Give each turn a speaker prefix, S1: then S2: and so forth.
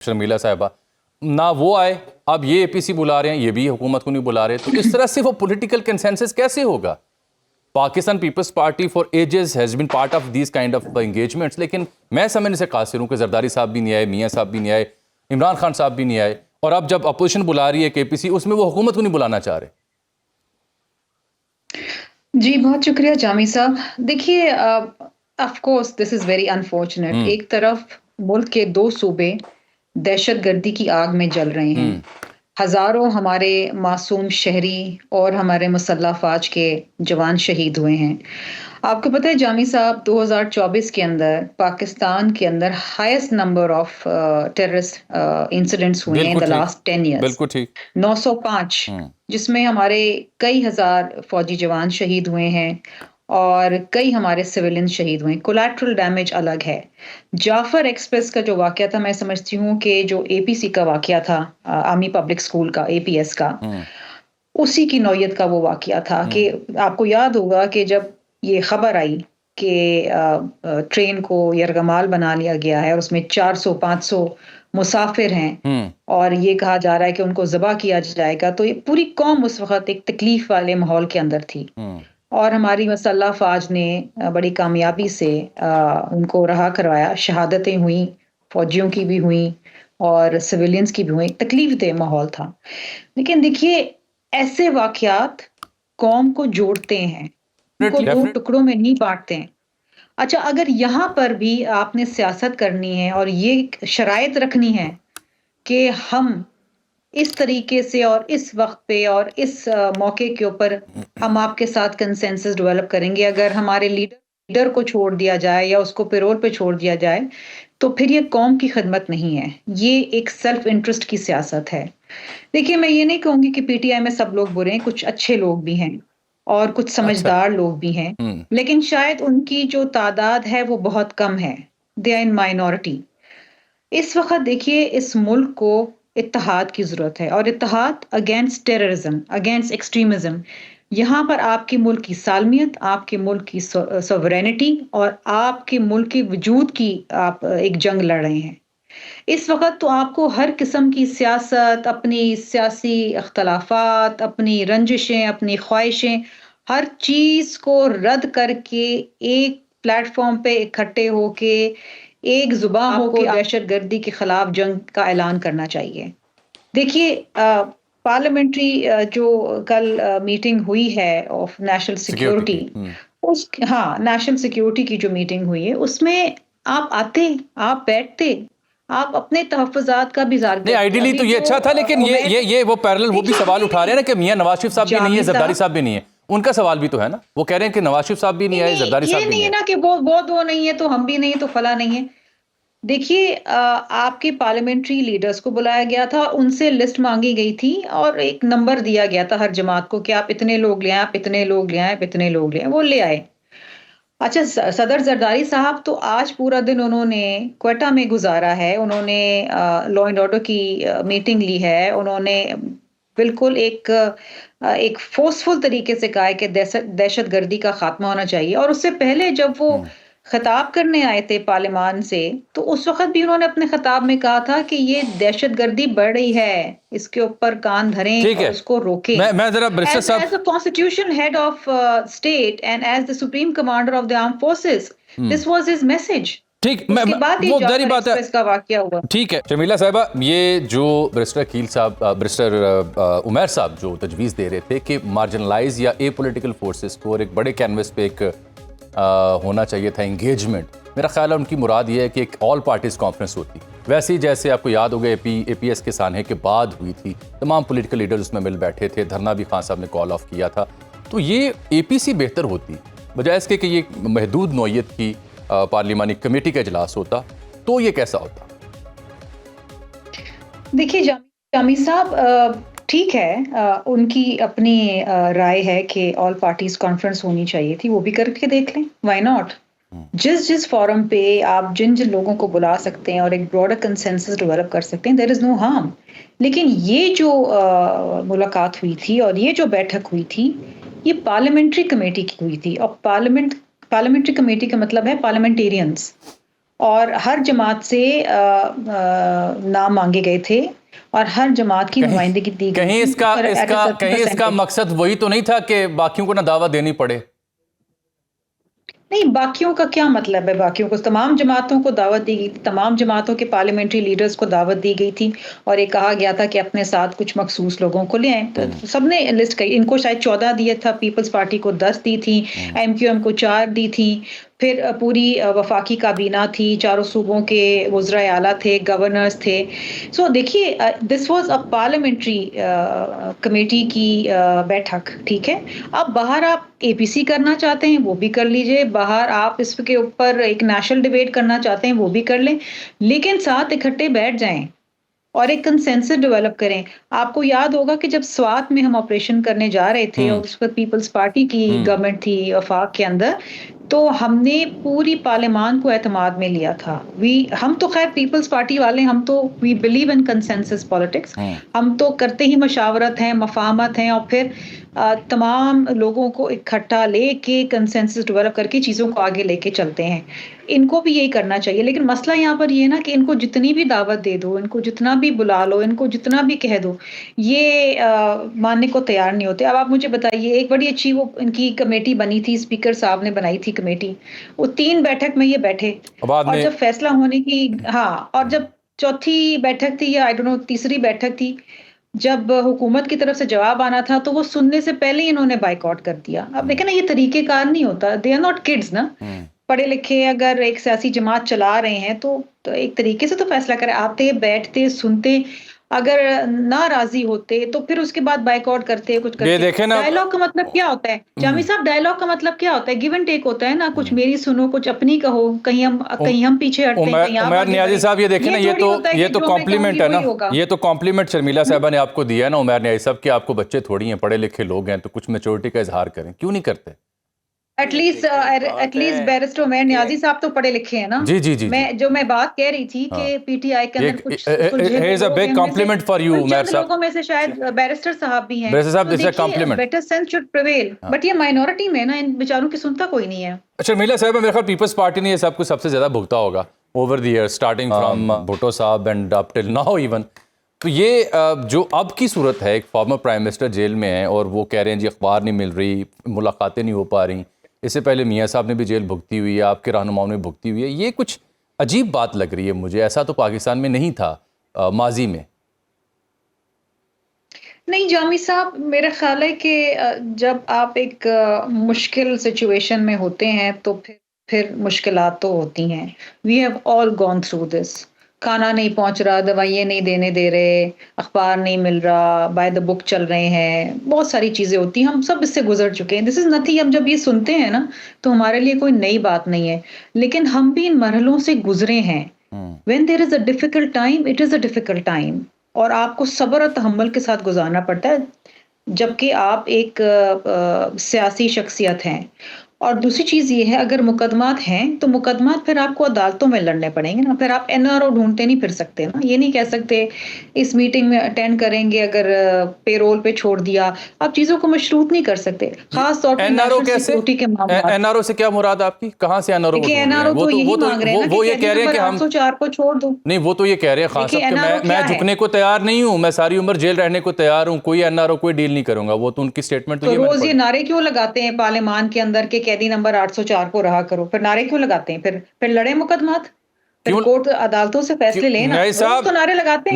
S1: شرمیلا صاحبہ نہ وہ آئے، اب یہ اے پی سی بلا رہے ہیں، یہ بھی حکومت کو نہیں بلا رہے، تو اس طرح سے وہ پولیٹیکل کنسنسس کیسے ہوگا؟ Pakistan Peoples Party for ages has been part of these kind of engagements, لیکن میں سمجھنے سے قاصر ہوں کہ زرداری صاحب بھی نہیں آئے، میاں صاحب بھی نہیں آئے، عمران خان صاحب بھی نہیں آئے، اور اب جب اپوزیشن بلا رہی ہے کہ اے پی سی، اس میں وہ حکومت کو نہیں بلانا چاہ رہے۔
S2: جی بہت شکریہ جامی صاحب۔ دیکھیے of course this is very unfortunate, ایک طرف ملک کے 2 صوبے دہشت گردی کی آگ میں جل رہے ہیں، ہزاروں ہمارے معصوم شہری اور ہمارے مسلح افواج کے جوان شہید ہوئے ہیں۔ آپ کو پتہ ہے جامی صاحب 2024 کے اندر پاکستان کے اندر highest number of terrorist incidents ہوئے ہیں ان دا لاسٹ 10 ایئرس،
S1: بالکل ٹھیک،
S2: 905، جس میں ہمارے کئی ہزار فوجی جوان شہید ہوئے ہیں اور کئی ہمارے سویلین شہید ہوئے ہیں۔ کولیٹرل ڈیمیج الگ ہے۔ جعفر ایکسپریس کا جو واقعہ تھا، میں سمجھتی ہوں کہ جو اے پی سی کا واقعہ تھا، آرمی پبلک اسکول کا، اے پی ایس کا، اسی کی نوعیت کا وہ واقعہ تھا کہ آپ کو یاد ہوگا کہ جب یہ خبر آئی کہ ٹرین کو یرغمال بنا لیا گیا ہے اور اس میں 400-500 مسافر ہیں اور یہ کہا جا رہا ہے کہ ان کو ذبح کیا جائے گا، تو یہ پوری قوم اس وقت ایک تکلیف والے ماحول کے اندر تھی، اور ہماری مسلح افواج نے بڑی کامیابی سے ان کو رہا کروایا، شہادتیں ہوئیں، فوجیوں کی بھی ہوئیں اور سویلینز کی بھی ہوئیں، تکلیف دہ ماحول تھا۔ لیکن دیکھیے ایسے واقعات قوم کو جوڑتے ہیں، ان کو 2 ٹکڑوں میں نہیں بانٹتے ہیں۔ اچھا، اگر یہاں پر بھی آپ نے سیاست کرنی ہے اور یہ شرائط رکھنی ہے کہ ہم اس طریقے سے اور اس وقت پہ اور اس موقع کے اوپر ہم آپ کے ساتھ کنسنسس ڈیولپ کریں گے، اگر ہمارے لیڈر کو چھوڑ دیا جائے یا اس کو پیرول پہ چھوڑ دیا جائے تو پھر یہ قوم کی خدمت نہیں ہے، یہ ایک سیلف انٹرسٹ کی سیاست ہے۔ دیکھیے میں یہ نہیں کہوں گی کہ پی ٹی آئی میں سب لوگ برے ہیں، کچھ اچھے لوگ بھی ہیں اور کچھ سمجھدار لوگ بھی ہیں، لیکن شاید ان کی جو تعداد ہے وہ بہت کم ہے، دے آر ان مائنورٹی۔ اس وقت دیکھیے اس ملک کو اتحاد کی ضرورت ہے، اور اتحاد اگینسٹ ٹیررزم، اگینسٹ ایکسٹریمزم۔ یہاں پر آپ کے ملک کی سالمیت، آپ کے ملک کی سوورینٹی اور آپ کے ملک کے وجود کی آپ ایک جنگ لڑ رہے ہیں۔ اس وقت تو آپ کو ہر قسم کی سیاست، اپنی سیاسی اختلافات، اپنی رنجشیں، اپنی خواہشیں، ہر چیز کو رد کر کے ایک پلیٹ فارم پہ اکٹھے ہو کے ایک زباں ہو کے دہشت گردی کے خلاف جنگ کا اعلان کرنا چاہیے۔ دیکھیے پارلیمنٹری جو کل میٹنگ ہوئی ہے of national security, national security کی جو میٹنگ ہوئی ہے، اس میں آپ آتے، آپ بیٹھتے، آپ اپنے تحفظات کا بھی اظہار کرتے۔
S1: نہیں آئیڈیلی تو یہ اچھا تھا، لیکن یہ وہ پیرلل وہ بھی سوال اٹھا رہے ہیں نا کہ میاں نواز شریف صاحب بھی نہیں ہے، زرداری صاحب بھی نہیں ہے، ان کا سوال بھی تو ہے نا، وہ کہہ رہے ہیں کہ نواز شریف صاحب بھی نہیں آئے، زرداری صاحب بھی نہیں ہے۔
S2: یہ نہیں ہے نا کہ وہ دو نہیں ہے تو ہم بھی نہیں تو فلاں نہیں ہے۔ دیکھیے آپ کے پارلیمنٹری لیڈرز کو بلایا گیا تھا، ان سے لسٹ مانگی گئی تھی اور ایک نمبر دیا گیا تھا ہر جماعت کو کہ آپ اتنے لوگ لے آئیں، آپ اتنے لوگ لے آئیں، آپ اتنے لوگ لے آئیں، وہ لے آئے۔ اچھا، صدر زرداری صاحب تو آج پورا دن انہوں نے کوئٹہ میں گزارا ہے، انہوں نے لا اینڈ آرڈر کی میٹنگ لی ہے، انہوں نے بالکل ایک فورسفل طریقے سے کہا ہے کہ دہشت گردی کا خاتمہ ہونا چاہیے، اور اس سے پہلے جب وہ خطاب کرنے آئے تھے پارلیمان سے تو اس وقت بھی انہوں نے اپنے خطاب میں کہا تھا کہ یہ دہشت گردی بڑھ رہی ہے، اس کے اوپر کان دھریں اور اس کو روکیں۔
S1: میں ذرا برسٹر صاحب
S2: As the constitutional head of state and as the supreme commander of the armed forces, this was his message.
S1: ٹھیک،
S2: اس کے بعد یہ جعفر ایکسپریس کا واقعہ ہوا۔
S1: ٹھیک ہے شرمیلا صاحبہ، یہ جو برسٹر عقیل صاحب، برسٹر عمیر صاحب جو تجویز دے رہے تھے کہ مارجنلائز یا اے پولیٹیکل فورسز کو ایک بڑے کینوس پہ ایک ہونا چاہیے تھا انگیجمنٹ، میرا خیال ہے ان کی مراد یہ ہے کہ ایک آل پارٹیز کانفرنس ہوتی، ویسے ہی جیسے آپ کو یاد ہوگا اے پی ایس کے سانحے کے بعد ہوئی تھی، تمام پولیٹیکل لیڈرز اس میں مل بیٹھے تھے، دھرنا بھی خان صاحب نے کال آف کیا تھا، تو یہ اے پی سی بہتر ہوتی بجائے اس کے کہ یہ محدود نوعیت کی پارلیمانی کمیٹی کا اجلاس ہوتا، تو یہ کیسا ہوتا؟
S2: دیکھیے جامی صاحب ٹھیک ہے، ان کی اپنی رائے ہے کہ آل پارٹیز کانفرنس ہونی چاہیے تھی، وہ بھی کر کے دیکھ لیں، وائی ناٹ۔ جس فورم پہ آپ جن لوگوں کو بلا سکتے ہیں اور ایک براڈر کنسنسس ڈیولپ کر سکتے ہیں، دیر از نو ہارم۔ لیکن یہ جو ملاقات ہوئی تھی اور یہ جو بیٹھک ہوئی تھی، یہ پارلیمنٹری کمیٹی کی ہوئی تھی، اور پارلیمنٹری کمیٹی کا مطلب ہے پارلیمنٹیرینز، اور ہر جماعت سے نام مانگے گئے تھے اور ہر جماعت کی نمائندگی دی گئی
S1: کہیں اس کا مقصد وہی تو نہیں تھا کہ باقیوں کو نہ دعوت دینی پڑے؟
S2: نہیں، باقیوں کا کیا مطلب ہے؟ باقیوں کو تمام جماعتوں کو دعوت دی گئی تھی، تمام جماعتوں کے پارلیمنٹری لیڈرز کو دعوت دی گئی تھی اور یہ کہا گیا تھا کہ اپنے ساتھ کچھ مخصوص لوگوں کو لے آئیں. تو سب نے لسٹ کی، ان کو شاید 14 دیا تھا، پیپلز پارٹی کو 10 دی تھی، ایم کیو ایم کو 4 دی تھی، پھر پوری وفاقی کابینہ تھی، چاروں صوبوں کے وزرائے اعلیٰ تھے، گورنرز تھے. سو دیکھیے، this was a parliamentary committee کی بیٹھک، ٹھیک ہے. اب باہر آپ اے پی سی کرنا چاہتے ہیں وہ بھی کر لیجئے، باہر آپ اس کے اوپر ایک نیشنل ڈیبیٹ کرنا چاہتے ہیں وہ بھی کر لیں، لیکن ساتھ اکٹھے بیٹھ جائیں اور ایک کنسنسس ڈیولپ کریں. آپ کو یاد ہوگا کہ جب سوات میں ہم آپریشن کرنے جا رہے تھے اور اس وقت پیپلز پارٹی کی گورنمنٹ تھی وفاق کے اندر، تو ہم نے پوری پارلیمان کو اعتماد میں لیا تھا. ہم تو خیر پیپلز پارٹی والے، ہم تو we believe in consensus politics, ہم تو کرتے ہی مشاورت ہیں، مفاہمت ہیں، اور پھر تمام لوگوں کو اکٹھا لے کے کنسنسس ڈیولپ کر کے چیزوں کو آگے لے کے چلتے ہیں. ان کو بھی یہی کرنا چاہیے، لیکن مسئلہ یہاں پر یہ ہے نا کہ ان کو جتنی بھی دعوت دے دو، ان کو جتنا بھی بلا لو، ان کو جتنا بھی کہہ دو، یہ ماننے کو تیار نہیں ہوتے. اب آپ مجھے بتائیے، ایک بڑی اچھی وہ ان کی کمیٹی بنی تھی، اسپیکر صاحب نے بنائی تھی کمیٹی، وہ 3 بیٹھک میں یہ بیٹھے، اور جب فیصلہ ہونے کی، اور جب چوتھی بیٹھک تھی یا تیسری بیٹھک تھی، جب حکومت کی طرف سے جواب آنا تھا تو وہ سننے سے پہلے ہی انہوں نے بائیکاٹ کر دیا. اب دیکھیں نا، یہ طریقہ کار نہیں ہوتا. دے آر ناٹ کڈز نا. پڑھے لکھے اگر ایک سیاسی جماعت چلا رہے ہیں تو ایک طریقے سے تو فیصلہ کریں، آتے بیٹھتے سنتے، اگر ناراضی ہوتے تو پھر اس کے بعد بائیکاٹ کرتے، کچھ کرتے. ڈائیلاگ کا مطلب کیا ہوتا ہے جامی صاحب؟ ڈائیلاگ کا مطلب کیا ہوتا ہے؟ گیو اینڈ ٹیک ہوتا ہے نا. کچھ میری سنو، کچھ اپنی کہو، کہیں ہم پیچھے ہٹتے ہیں، کہیں آپ
S1: عمیر نیازی صاحب، یہ دیکھیں نا، یہ تو کمپلیمنٹ ہے نا، یہ تو کمپلیمنٹ شرمیلا صاحبہ نے آپ کو دیا ہے نا عمیر نیازی صاحب، کہ آپ کو بچے تھوڑی ہیں، پڑھے لکھے لوگ ہیں، تو کچھ میچورٹی کا اظہار کریں. کیوں نہیں کرتے؟
S2: ایٹ لیسٹ بیرسٹر عمیر نیازی صاحب تو پڑھے لکھے ہیں نا. میں بات کہہ رہی تھی کہ پی ٹی آئی کے اندر کچھ
S1: کمپلیمنٹ فار یو عمیر صاحب،
S2: لوگوں میں سے شاید بیرسٹر صاحب بھی ہیں.
S1: بیرسٹر صاحب، it's a compliment.
S2: Better sense should prevail, but یہ مائنورٹی میں نا، ان بیچاروں کی سنتا کوئی نہیں ہے.
S1: اچھا میلا صاحب، میرے خیال پیپلز پارٹی نے یہ سب کچھ سب سے زیادہ بھگتا ہوگا over the year, starting from Bhutto صاحب and up till now even. تو یہ جو اب کی صورت ہے، ایک فارمر پرائم منسٹر جیل میں ہیں اور وہ کہہ رہے ہیں جی اخبار نہیں مل رہی، ملاقاتیں نہیں ہو پا رہی. اس سے پہلے میاں صاحب نے بھی جیل بھگتی ہوئی ہے، آپ کے رہنماؤں نے بھگتی ہوئی ہے. یہ کچھ عجیب بات لگ رہی ہے مجھے، ایسا تو پاکستان میں نہیں تھا ماضی میں.
S2: نہیں جامی صاحب، میرا خیال ہے کہ جب آپ ایک مشکل سچویشن میں ہوتے ہیں تو پھر مشکلات تو ہوتی ہیں. We have all gone through this. کھانا نہیں پہنچ رہا، دوائیں نہیں دینے دے رہے، اخبار نہیں مل رہا، بائی دا بک چل رہے ہیں، بہت ساری چیزیں ہوتی ہیں، ہم سب اس سے گزر چکے ہیں. دس از نتھنگ. ہم جب یہ سنتے ہیں نا تو ہمارے لیے کوئی نئی بات نہیں ہے، لیکن ہم بھی ان مرحلوں سے گزرے ہیں. when there is a difficult time, it is a difficult time. اور آپ کو صبر اور تحمل کے ساتھ گزارنا پڑتا ہے، جبکہ آپ ایک سیاسی شخصیت ہیں. اور دوسری چیز یہ ہے، اگر مقدمات ہیں تو مقدمات پھر آپ کو عدالتوں میں لڑنے پڑیں گے نا. پھر آپ این آر او ڈھونڈتے نہیں پھر سکتے نا. یہ نہیں کہہ سکتے اس میٹنگ میں اٹینڈ کریں گے اگر پے رول پہ چھوڑ دیا. آپ چیزوں کو مشروط نہیں کر سکتے، خاص طور پر نیشنل سیکورٹی کے معاملات.
S1: این آر او سے کیا مراد آپ کی؟ کہاں سے N R O?
S2: N R O تو یہی مانگ رہے ہیں نا کہ قیدی نمبر 804 کو چھوڑ دو.
S1: نہیں، وہ تو یہ کہہ رہے ہیں خان صاحب کہ میں جھکنے کو تیار نہیں ہوں، میں ساری عمر جیل رہنے کو تیار ہوں، کوئی این آر او کوئی ڈیل نہیں کروں گا. وہ تو ان کی سٹیٹمنٹ.
S2: تو روز یہ نعرے کیوں لگاتے ہیں پارلیمان کے اندر کہ قیدی نمبر 804 کو رہا کرو؟ پھر نعرے کیوں لگاتے ہیں؟ پھر لڑے مقدمات، پھر کورٹ عدالتوں سے فیصلے لیں نا. تو نعرے لگاتے ہیں.